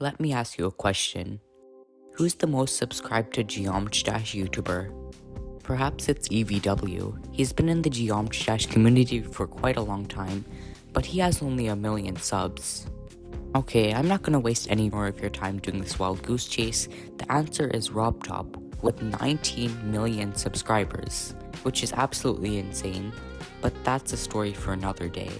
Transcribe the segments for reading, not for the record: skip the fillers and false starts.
Let me ask you a question. Who's the most subscribed to geometrydash YouTuber? Perhaps it's EVW. He's been in the geometrydash community for quite a long time, but he has only 1 million subs. Okay, I'm not gonna waste any more of your time doing this wild goose chase. The answer is RobTop with 19 million subscribers, which is absolutely insane, but that's a story for another day.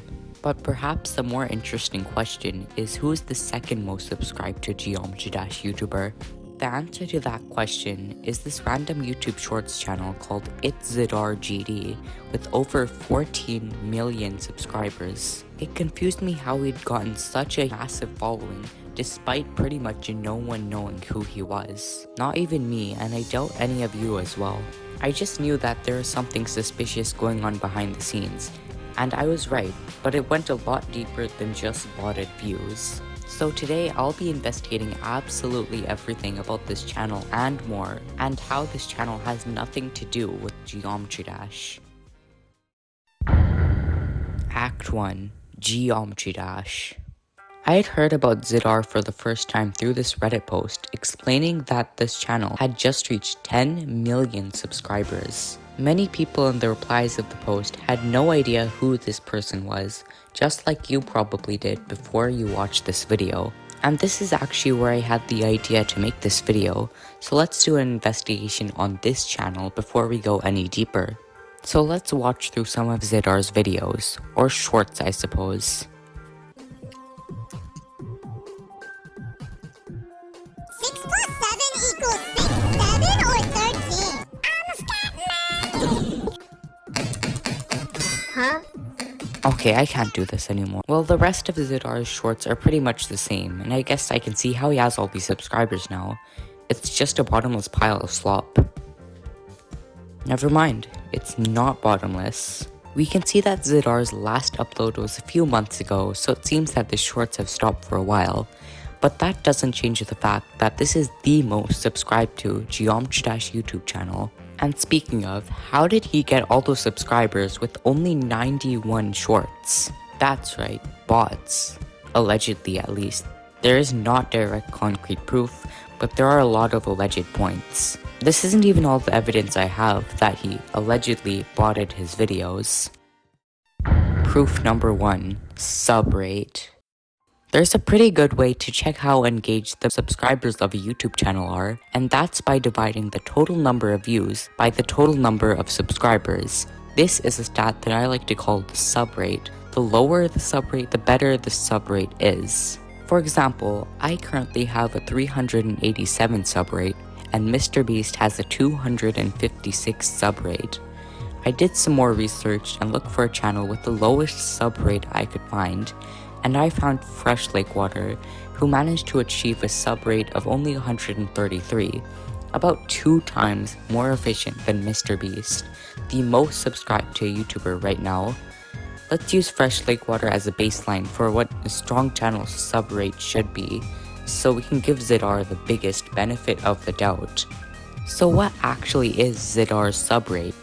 But perhaps the more interesting question is who is the second most subscribed to geometrydash YouTuber? The answer to that question is this random YouTube Shorts channel called Zidar GD with over 14 million subscribers. It confused me how he'd gotten such a massive following despite pretty much no one knowing who he was. Not even me, and I doubt any of you as well. I just knew that there was something suspicious going on behind the scenes, and I was right, but it went a lot deeper than just botted views. So today I'll be investigating absolutely everything about this channel and more, and how this channel has nothing to do with geometrydash. Act 1. Geometrydash. I had heard about Zidar for the first time through this Reddit post explaining that this channel had just reached 10 million subscribers. Many people in the replies of the post had no idea who this person was, just like you probably did before you watched this video. And this is actually where I had the idea to make this video, so let's do an investigation on this channel before we go any deeper. So let's watch through some of Zidar's videos, or shorts I suppose. 6 plus 7 equals 6, 7, or 13? Huh? Okay, I can't do this anymore. Well, the rest of Zidar's shorts are pretty much the same, and I guess I can see how he has all these subscribers now. It's just a bottomless pile of slop. Never mind, it's not bottomless. We can see that Zidar's last upload was a few months ago, so it seems that the shorts have stopped for a while. But that doesn't change the fact that this is the most subscribed to geometrydash YouTube channel. And speaking of, how did he get all those subscribers with only 91 shorts? That's right, bots. Allegedly at least. There is not direct concrete proof, but there are a lot of alleged points. This isn't even all the evidence I have that he allegedly botted his videos. Proof number 1. Sub rate. There's a pretty good way to check how engaged the subscribers of a YouTube channel are, and that's by dividing the total number of views by the total number of subscribers. This is a stat that I like to call the sub rate. The lower the sub rate, the better the sub rate is. For example, I currently have a 387 sub rate, and MrBeast has a 256 sub rate. I did some more research and looked for a channel with the lowest sub rate I could find, and I found Fresh Lake Water, who managed to achieve a sub rate of only 133, about 2 times more efficient than MrBeast, the most subscribed to a YouTuber right now. Let's use Fresh Lake Water as a baseline for what a strong channel's sub rate should be, so we can give Zidar the biggest benefit of the doubt. So what actually is Zidar's sub rate?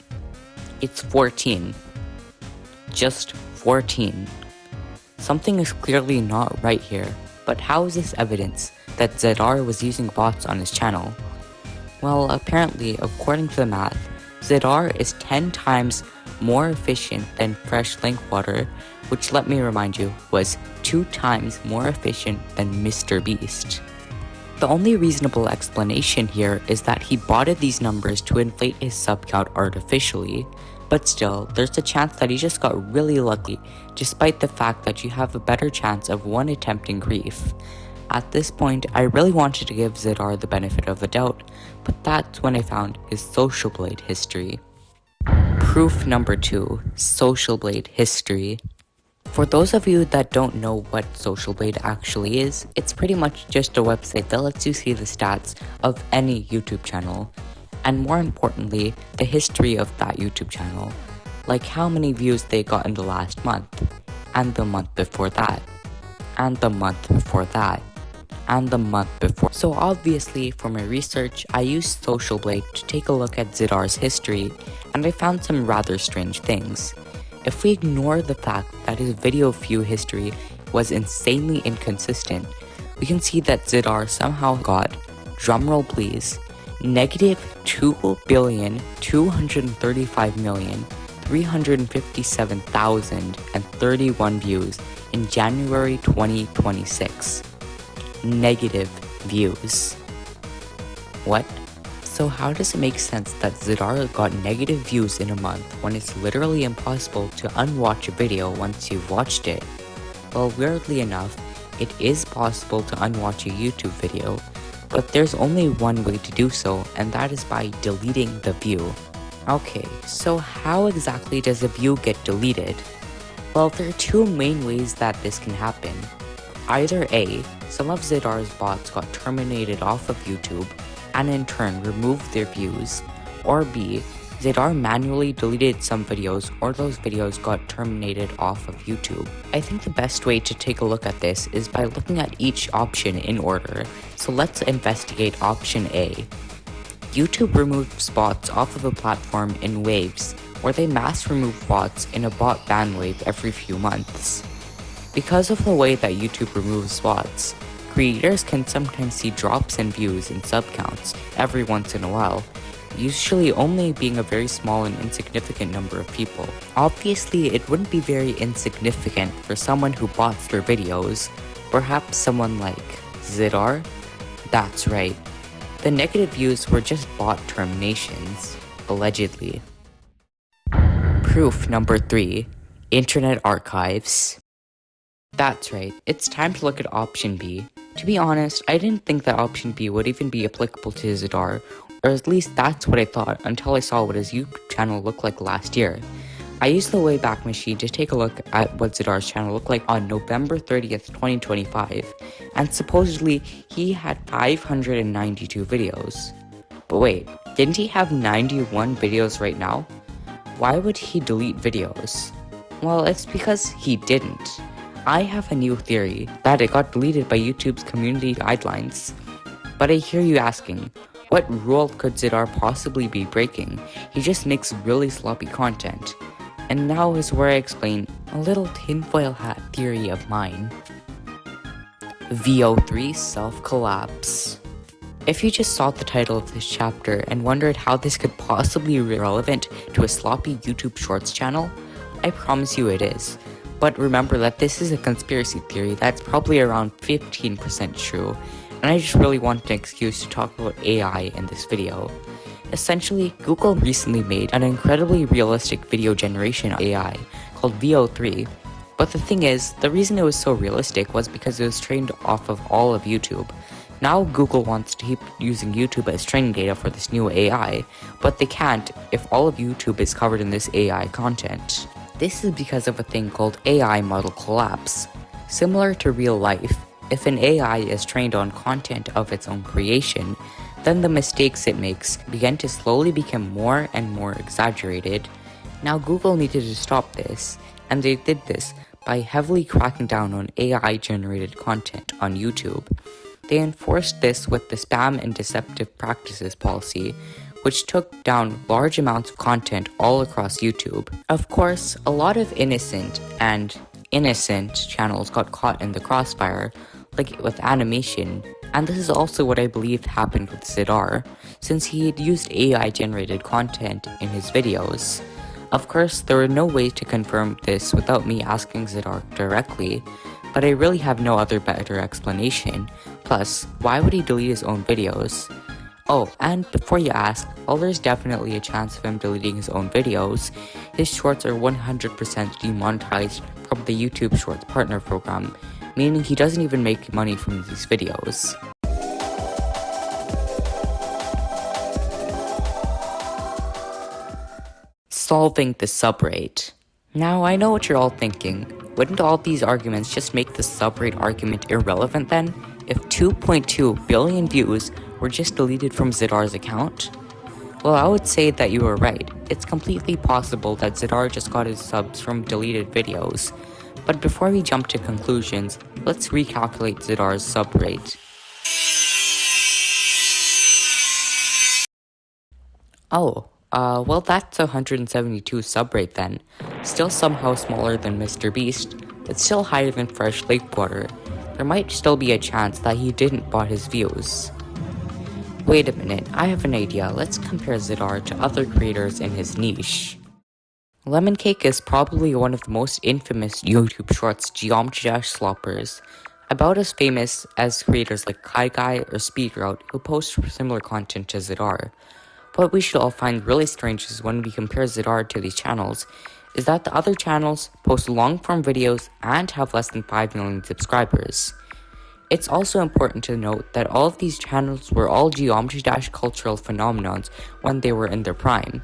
It's 14. Just 14. Something is clearly not right here, but how is this evidence that Zidar was using bots on his channel? Well, apparently, according to the math, Zidar is 10 times more efficient than Fresh Lake Water, which, let me remind you, was 2 times more efficient than MrBeast. The only reasonable explanation here is that he botted these numbers to inflate his sub count artificially, but still, there's a chance that he just got really lucky, despite the fact that you have a better chance of one attempting grief. At this point, I really wanted to give Zidar the benefit of the doubt, but that's when I found his Social Blade history. Proof number 2. Social Blade history. For those of you that don't know what Social Blade actually is, it's pretty much just a website that lets you see the stats of any YouTube channel, and more importantly, the history of that YouTube channel, like how many views they got in the last month, and the month before that, and the month before that, and the month before. So obviously, for my research, I used Social Blade to take a look at Zidar's history, and I found some rather strange things. If we ignore the fact that his video view history was insanely inconsistent, we can see that Zidar somehow got, drumroll please, negative 2,235,357,031 views in January 2026. Negative views. What? So how does it make sense that Zidar got negative views in a month when it's literally impossible to unwatch a video once you've watched it? Well, weirdly enough, it is possible to unwatch a YouTube video, but there's only one way to do so, and that is by deleting the view. Okay, so how exactly does a view get deleted? Well, there are two main ways that this can happen. Either A, some of Zidar's bots got terminated off of YouTube and in turn removed their views, or B, Zidar manually deleted some videos or those videos got terminated off of YouTube. I think the best way to take a look at this is by looking at each option in order, so let's investigate option A. YouTube removes bots off of a platform in waves, where they mass remove bots in a bot ban wave every few months. Because of the way that YouTube removes bots, creators can sometimes see drops in views and sub counts every once in a while, usually only being a very small and insignificant number of people. Obviously, it wouldn't be very insignificant for someone who bots their videos, perhaps someone like Zidar? That's right. The negative views were just bot terminations, allegedly. Proof number 3. Internet archives. That's right, it's time to look at option B. To be honest, I didn't think that option B would even be applicable to Zidar, or at least that's what I thought until I saw what his YouTube channel looked like last year. I used the Wayback Machine to take a look at what Zidar's channel looked like on November 30th, 2025, and supposedly he had 592 videos. But wait, didn't he have 91 videos right now? Why would he delete videos? Well, it's because he didn't. I have a new theory that it got deleted by YouTube's community guidelines. But I hear you asking, what rule could Zidar possibly be breaking? He just makes really sloppy content. And now is where I explain a little tinfoil hat theory of mine. VO3 self-collapse. If you just saw the title of this chapter and wondered how this could possibly be relevant to a sloppy YouTube Shorts channel, I promise you it is. But remember that this is a conspiracy theory that's probably around 15% true, and I just really want an excuse to talk about AI in this video. Essentially, Google recently made an incredibly realistic video generation AI called VO3, but the thing is, the reason it was so realistic was because it was trained off of all of YouTube. Now Google wants to keep using YouTube as training data for this new AI, but they can't if all of YouTube is covered in this AI content. This is because of a thing called AI model collapse. Similar to real life, if an AI is trained on content of its own creation, then the mistakes it makes begin to slowly become more and more exaggerated. Now Google needed to stop this, and they did this by heavily cracking down on AI-generated content on YouTube. They enforced this with the spam and deceptive practices policy, which took down large amounts of content all across YouTube. Of course, a lot of innocent channels got caught in the crossfire, like with animation, and this is also what I believe happened with Zidar, since he had used AI-generated content in his videos. Of course, there were no way to confirm this without me asking Zidar directly, but I really have no other better explanation. Plus, why would he delete his own videos? Oh, and before you ask, while there's definitely a chance of him deleting his own videos, his shorts are 100% demonetized from the YouTube Shorts Partner Program, meaning he doesn't even make money from these videos. Solving the subrate. Now, I know what you're all thinking. Wouldn't all these arguments just make the subrate argument irrelevant then? If 2.2 billion views were just deleted from Zidar's account? Well, I would say that you were right. It's completely possible that Zidar just got his subs from deleted videos. But before we jump to conclusions, let's recalculate Zidar's sub rate. Oh, well that's 172 sub rate then. Still somehow smaller than Mr. Beast, but still higher than Fresh Lake Water. there might still be a chance that he didn't bot his views. Wait a minute, I have an idea. Let's compare Zidar to other creators in his niche. Lemon Cake is probably one of the most infamous YouTube Shorts geometrydash sloppers, about as famous as creators like Kai Guy or Speedroute who post similar content to Zidar. What we should all find really strange is when we compare Zidar to these channels, is that the other channels post long-form videos and have less than 5 million subscribers. It's also important to note that all of these channels were all geometrydash cultural phenomenons when they were in their prime.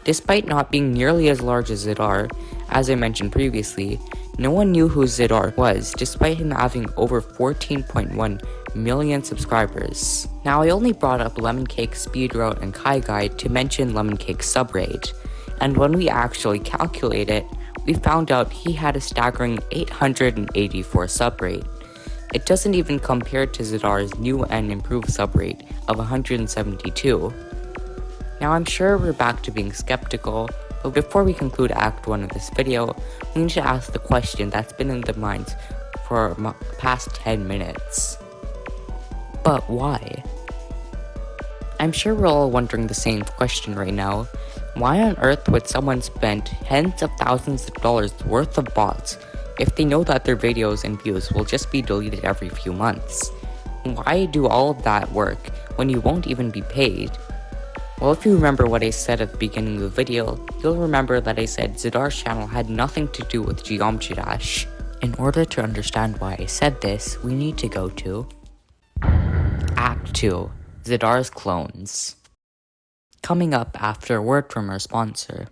Despite not being nearly as large as Zidar, as I mentioned previously, no one knew who Zidar was, despite him having over 14.1 million subscribers. Now, I only brought up Lemon Cake, Speedroute, and Kai Guide to mention Lemon Cake's sub rate, and when we actually calculate it, we found out he had a staggering 884 sub rate. It doesn't even compare to Zidar's new and improved sub rate of 172. Now, I'm sure we're back to being skeptical, but before we conclude Act 1 of this video, we need to ask the question that's been in the minds for the past 10 minutes. But why? I'm sure we're all wondering the same question right now. Why on earth would someone spend tens of thousands of dollars worth of bots if they know that their videos and views will just be deleted every few months? Why do all of that work when you won't even be paid? Well, if you remember what I said at the beginning of the video, you'll remember that I said Zidar's channel had nothing to do with geometrydash. In order to understand why I said this, we need to go to Act 2, Zidar's clones. Coming up after a word from our sponsor.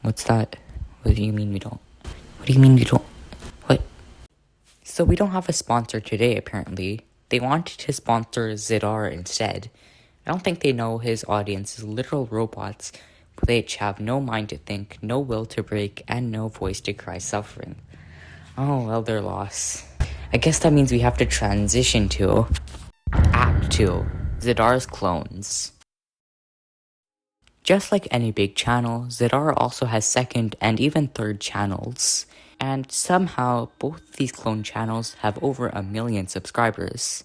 What's that? What do you mean we don't? What do you mean we don't? What? So we don't have a sponsor today, apparently. They wanted to sponsor Zidar instead. I don't think they know his audience is literal robots, which have no mind to think, no will to break, and no voice to cry suffering. Oh, well, their loss. I guess that means we have to transition to Act 2, Zidar's clones. Just like any big channel, Zidar also has second and even third channels. And somehow, both these clone channels have over 1 million subscribers.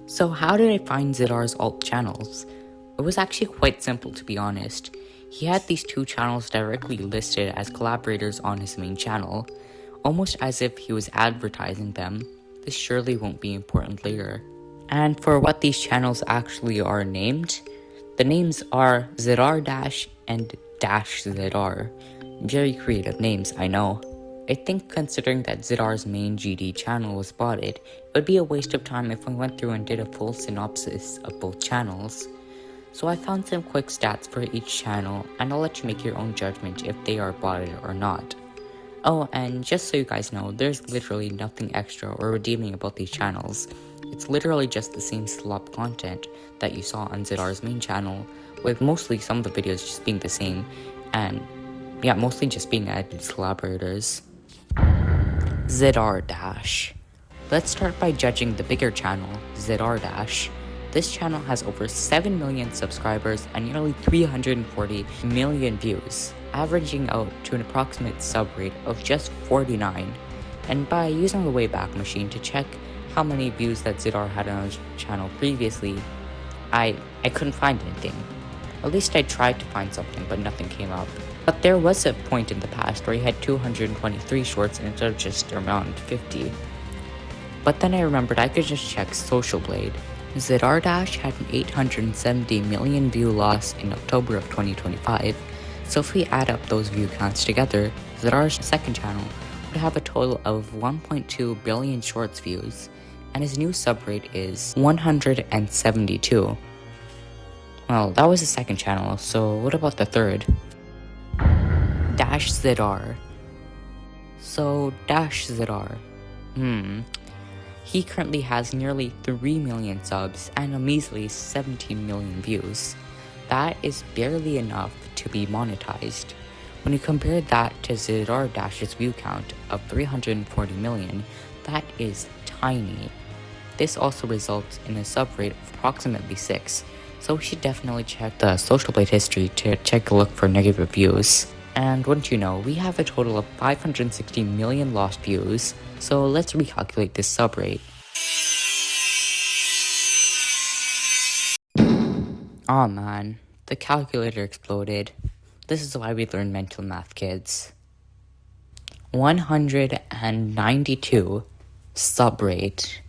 So how did I find Zidar's alt channels? It was actually quite simple, to be honest. He had these two channels directly listed as collaborators on his main channel, almost as if he was advertising them. This surely won't be important later. And for what these channels actually are named, the names are Zidar Dash and Dash Zidar. Very creative names, I know. I think considering that Zidar's main GD channel was spotted, it would be a waste of time if I went through and did a full synopsis of both channels. So I found some quick stats for each channel, and I'll let you make your own judgment if they are botted or not. Oh, and just so you guys know, there's literally nothing extra or redeeming about these channels. It's literally just the same slop content that you saw on Zidar's main channel, with mostly some of the videos just being the same, and yeah, mostly just being added as collaborators. Zidar Dash. Let's start by judging the bigger channel, Zidar Dash. This channel has over 7 million subscribers and nearly 340 million views, averaging out to an approximate sub rate of just 49. And by using the Wayback Machine to check how many views that Zidar had on his channel previously, I couldn't find anything. At least I tried to find something, but nothing came up. But there was a point in the past where he had 223 shorts instead of just around 50. But then I remembered I could just check Social Blade. Zidar Dash had an 870 million view loss in October of 2025, so if we add up those view counts together, Zidar's second channel would have a total of 1.2 billion shorts views, and his new sub rate is 172. Well, that was the second channel, so what about the third? Dash Zidar. So, Dash Zidar. He currently has nearly 3 million subs and a measly 17 million views. That is barely enough to be monetized. When you compare that to Zidar Dash's view count of 340 million, that is tiny. This also results in a sub rate of approximately 6, so we should definitely check the Social Blade history to check a look for negative reviews. And wouldn't you know, we have a total of 560 million lost views, so let's recalculate this sub rate. Aw man, the calculator exploded. This is why we learn mental math, kids. 192 subrate.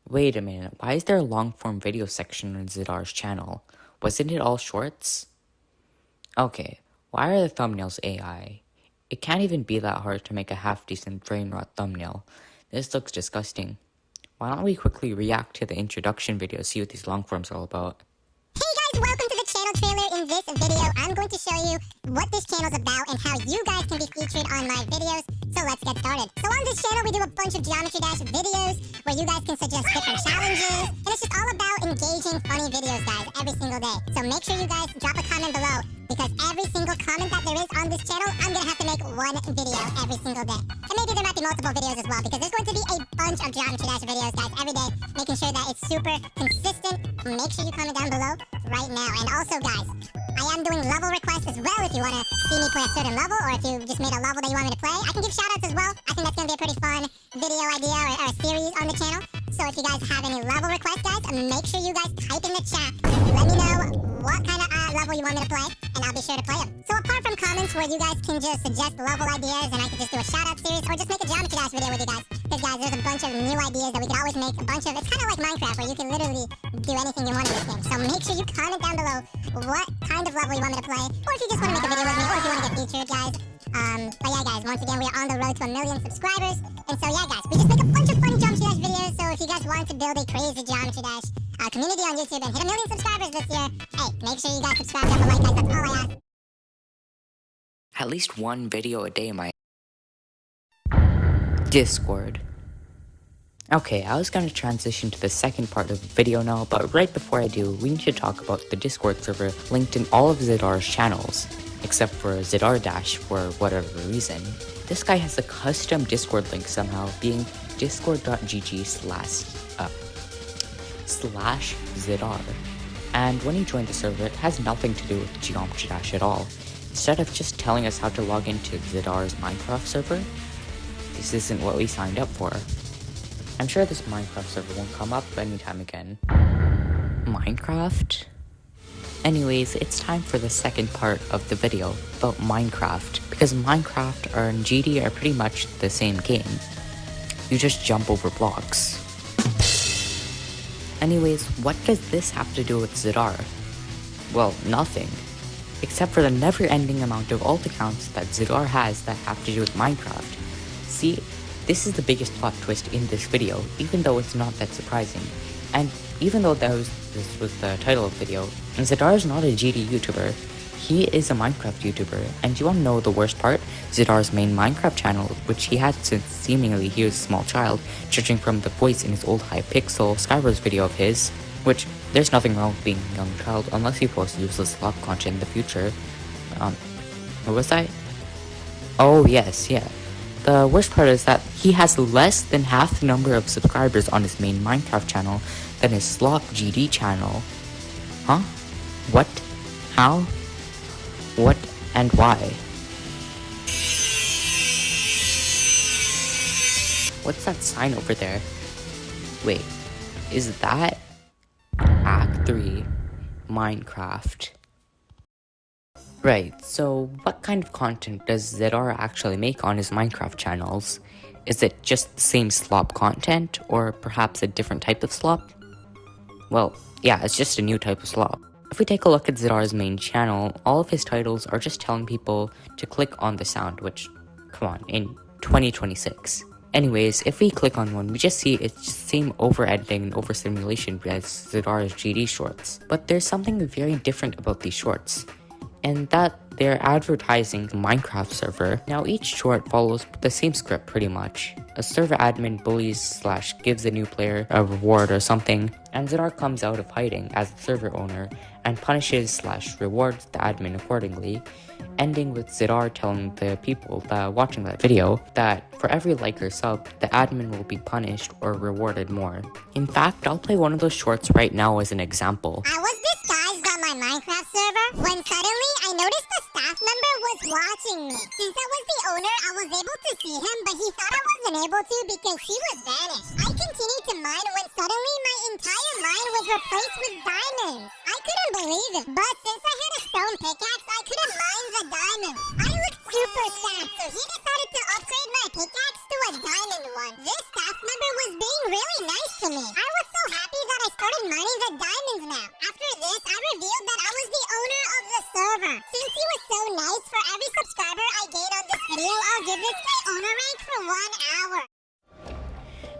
Wait a minute, why is there a long form video section on Zidar's channel? Wasn't it all shorts? Okay, why are the thumbnails AI? It can't even be that hard to make a half-decent brain rot thumbnail. This looks disgusting. Why don't we quickly react to the introduction video, see what these long forms are all about? Hey guys, welcome to the channel trailer. In this video, I'm going to show you what this channel's about and how you guys can be featured on my videos. So let's get started. So on this channel, we do a bunch of Geometry Dash videos where you guys can suggest different challenges. And it's just all about engaging, funny videos, guys, every single day. So make sure you guys drop a comment below because every single comment that there is on this channel, I'm going to have to make one video every single day. And maybe there might be multiple videos as well because there's going to be a bunch of Geometry Dash videos, guys, every day, making sure that it's super consistent. Make sure you comment down below right now. And also, guys, I am doing level requests as well if you want to see me play a certain level or if you just made a level that you want me to play. I can give shoutouts as well. I think that's going to be a pretty fun video idea or a series on the channel. So if you guys have any level requests, guys, make sure you guys type in the chat. Let me know what kind of level you want me to play, and I'll be sure to play them. So apart from comments where you guys can just suggest level ideas and I can just do a shoutout series or just make a Geometry Dash video with you guys. Because guys, there's a bunch of new ideas that we can always make a bunch of. It's kind of like Minecraft where you can literally do anything you want in this game. So make sure you comment down below what kind of level you want me to play, or if you just want to make a video with me, or if you want to get featured, guys. But yeah, guys, once again, we are on the road to 1 million subscribers. And so yeah, guys, we just make a bunch of funny Geometry Dash videos. So if you guys want to build a crazy Geometry Dash community on YouTube and hit 1 million subscribers this year, hey, make sure you guys subscribe, drop a like, guys, that's all I ask. At least one video a day, my Discord. Okay, I was going to transition to the second part of the video now, but right before I do, we need to talk about the Discord server linked in all of Zidar's channels, except for Zidar Dash for whatever reason. This guy has a custom Discord link somehow, being discord.gg/Zidar. And when you join the server, it has nothing to do with Geometry Dash at all. Instead of just telling us how to log into Zidar's Minecraft server, this isn't what we signed up for. I'm sure this Minecraft server won't come up anytime again. Minecraft? Anyways, it's time for the second part of the video about Minecraft, because Minecraft and GD are pretty much the same game. You just jump over blocks. Anyways, what does this have to do with Zidar? Well, nothing. Except for the never-ending amount of alt accounts that Zidar has that have to do with Minecraft. See, this is the biggest plot twist in this video, even though it's not that surprising. And even though this was the title of the video, Zidar is not a GD YouTuber. He is a Minecraft YouTuber, and you wanna know the worst part? Zidar's main Minecraft channel, which he had since seemingly he was a small child, judging from the voice in his old Hypixel Skywars video of his, which there's nothing wrong with being a young child unless you post useless slop content in the future. What was I? Oh yes, yeah. The worst part is that he has less than half the number of subscribers on his main Minecraft channel than his Slop GD channel. Huh? What? How? What and why? What's that sign over there? Wait, is that Act 3 Minecraft? Right, so what kind of content does Zidar actually make on his Minecraft channels? Is it just the same slop content, or perhaps a different type of slop? Well, yeah, it's just a new type of slop. If we take a look at Zidar's main channel, all of his titles are just telling people to click on the sound, which, come on, in 2026. Anyways, if we click on one, we just see it's just the same over-editing and over-simulation as Zidar's GD shorts. But there's something very different about these shorts, and that they're advertising the Minecraft server. Now each short follows the same script pretty much. A server admin bullies / gives a new player a reward or something, and Zidar comes out of hiding as the server owner and punishes / rewards the admin accordingly, ending with Zidar telling the people that watching that video that for every like or sub, the admin will be punished or rewarded more. In fact, I'll play one of those shorts right now as an example. I was this guy's got my Minecraft server when suddenly I noticed the staff member was watching me. Since I was the owner, I was able to see him, but he thought I wasn't able to because he was vanished. I continued to mine when suddenly my entire mine was replaced with diamonds. I could believe it. But since I had a stone pickaxe, I couldn't mine the diamonds. I looked super sad, so he decided to upgrade my pickaxe to a diamond one. This staff member was being really nice to me. I was so happy that I started mining the diamonds now. After this, I revealed that I was the owner of the server. Since he was so nice, for every subscriber I gain on this video, I'll give this guy owner rank for 1 hour.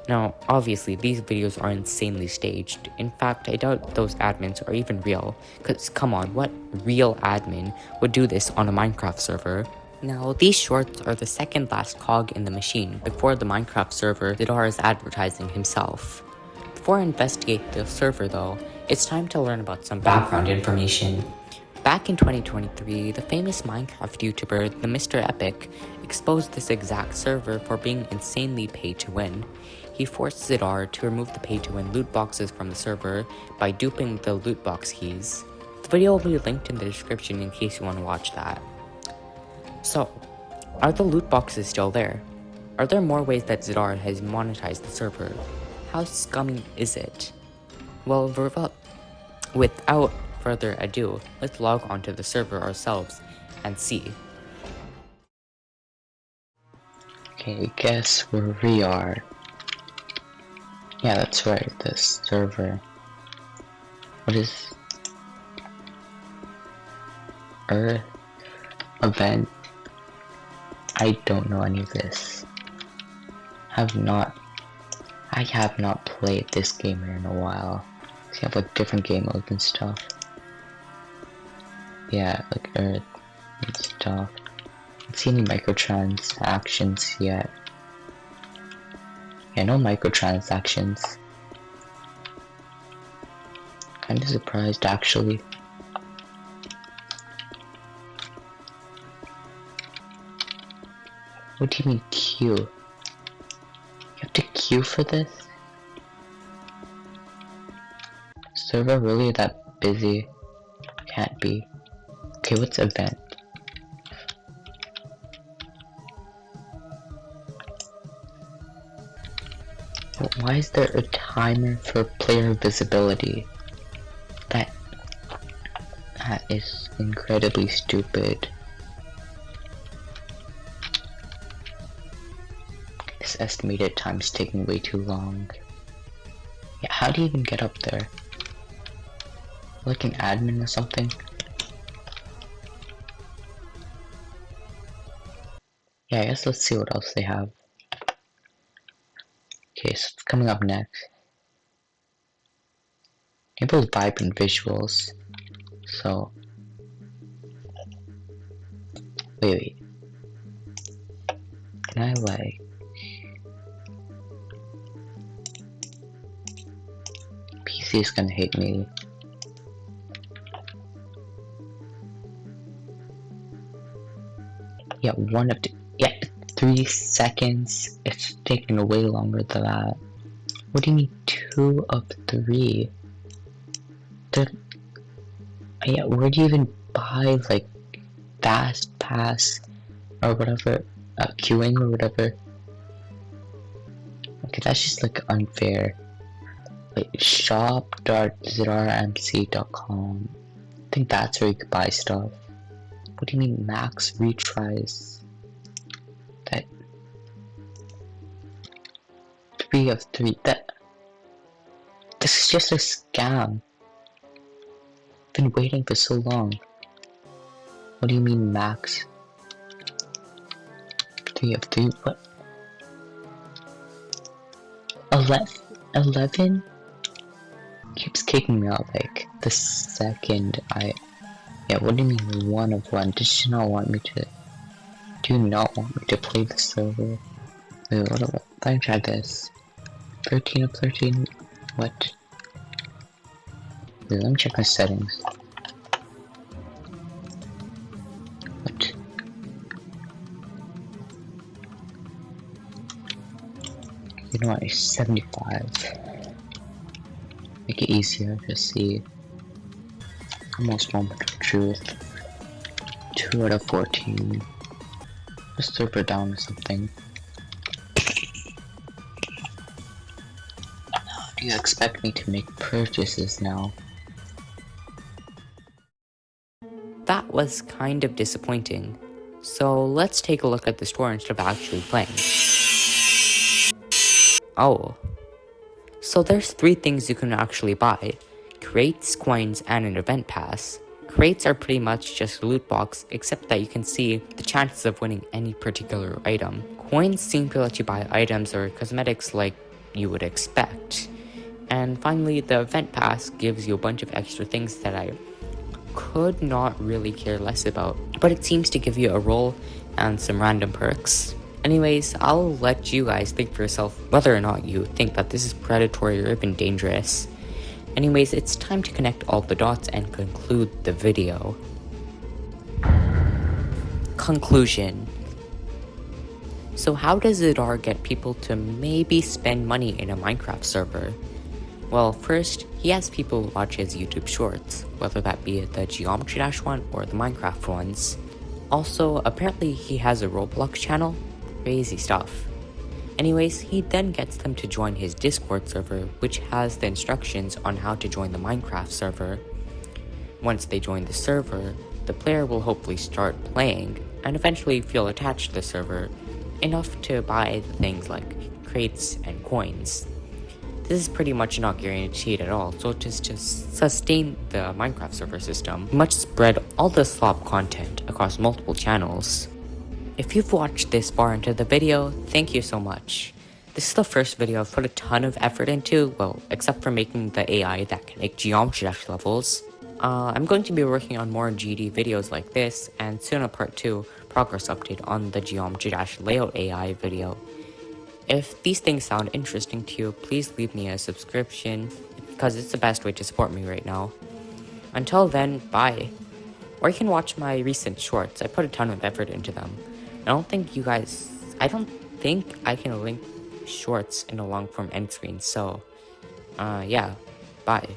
Now, obviously, these videos are insanely staged. In fact, I doubt those admins are even real. Cause come on, what real admin would do this on a Minecraft server? Now, these shorts are the second last cog in the machine before the Minecraft server Zidar is advertising himself. Before I investigate the server though, it's time to learn about some background information. Back in 2023, the famous Minecraft YouTuber TheMisterEpic exposed this exact server for being insanely pay to win. He forced Zidar to remove the pay to win loot boxes from the server by duping the loot box keys. The video will be linked in the description in case you want to watch that. So, are the loot boxes still there? Are there more ways that Zidar has monetized the server? How scummy is it? Well, without further ado, let's log onto the server ourselves and see. Okay, guess where we are. Yeah, that's right, this server. What is Earth event? I don't know any of this. I have not played this game in a while. So you have like different game modes and stuff. Yeah, like Earth and stuff. I don't see any microtransactions yet. Yeah, no microtransactions. Kinda surprised actually. What do you mean queue? You have to queue for this? Server really that busy? Can't be. Okay, what's event? Why is there a timer for player visibility? That is incredibly stupid. This estimated time is taking way too long. Yeah, how do you even get up there? Like an admin or something? Yeah, I guess let's see what else they have. Okay, so it's coming up next. Enable vibrant visuals. So, wait. Can I like? PC is gonna hate me. Yeah, 3 seconds. It's taking way longer than that. What do you mean 2 of 3? Yeah, where do you even buy like fast pass or whatever, queuing or whatever? Okay, that's just like unfair. Like shop.zidarmc.com. I think that's where you could buy stuff. What do you mean max retries? That 3 of 3. This is just a scam. I've been waiting for so long. What do you mean max? 3 of 3? What? 11? Keeps kicking me out like the second I... Yeah, what do you mean 1 of 1? Do you not want me to play the server? Wait, what? Let me try this. 13 of 13? What? Wait, let me check my settings. What? You know what? It's 75. Make it easier to see. Almost moment of truth. 2 out of 14. Just server down or something. Do you expect me to make purchases now? that was kind of disappointing. So let's take a look at the store instead of actually playing. Oh. So there's 3 things you can actually buy: crates, coins, and an event pass. Crates are pretty much just a loot box, except that you can see the chances of winning any particular item. Coins seem to let you buy items or cosmetics like you would expect. And finally, the event pass gives you a bunch of extra things that I could not really care less about, but it seems to give you a role and some random perks. Anyways, I'll let you guys think for yourself whether or not you think that this is predatory or even dangerous. Anyways, it's time to connect all the dots and conclude the video. Conclusion. So how does Zidar get people to maybe spend money in a Minecraft server? Well, first, he has people watch his YouTube shorts, whether that be the Geometry Dash one or the Minecraft ones. Also, apparently he has a Roblox channel. Crazy stuff. Anyways, he then gets them to join his Discord server, which has the instructions on how to join the Minecraft server. Once they join the server, the player will hopefully start playing, and eventually feel attached to the server, enough to buy the things like crates and coins. This is pretty much not guaranteed at all, so to sustain the Minecraft server system, you must spread all the slop content across multiple channels. If you've watched this far into the video, thank you so much. This is the first video I've put a ton of effort into, well, except for making the AI that can make geometry dash levels. I'm going to be working on more GD videos like this, and soon a part 2 progress update on the geometry dash layout AI video. If these things sound interesting to you, please leave me a subscription, because it's the best way to support me right now. Until then, bye. Or you can watch my recent shorts. I put a ton of effort into them. I don't think I can link shorts in a long form end screen, so, yeah, bye.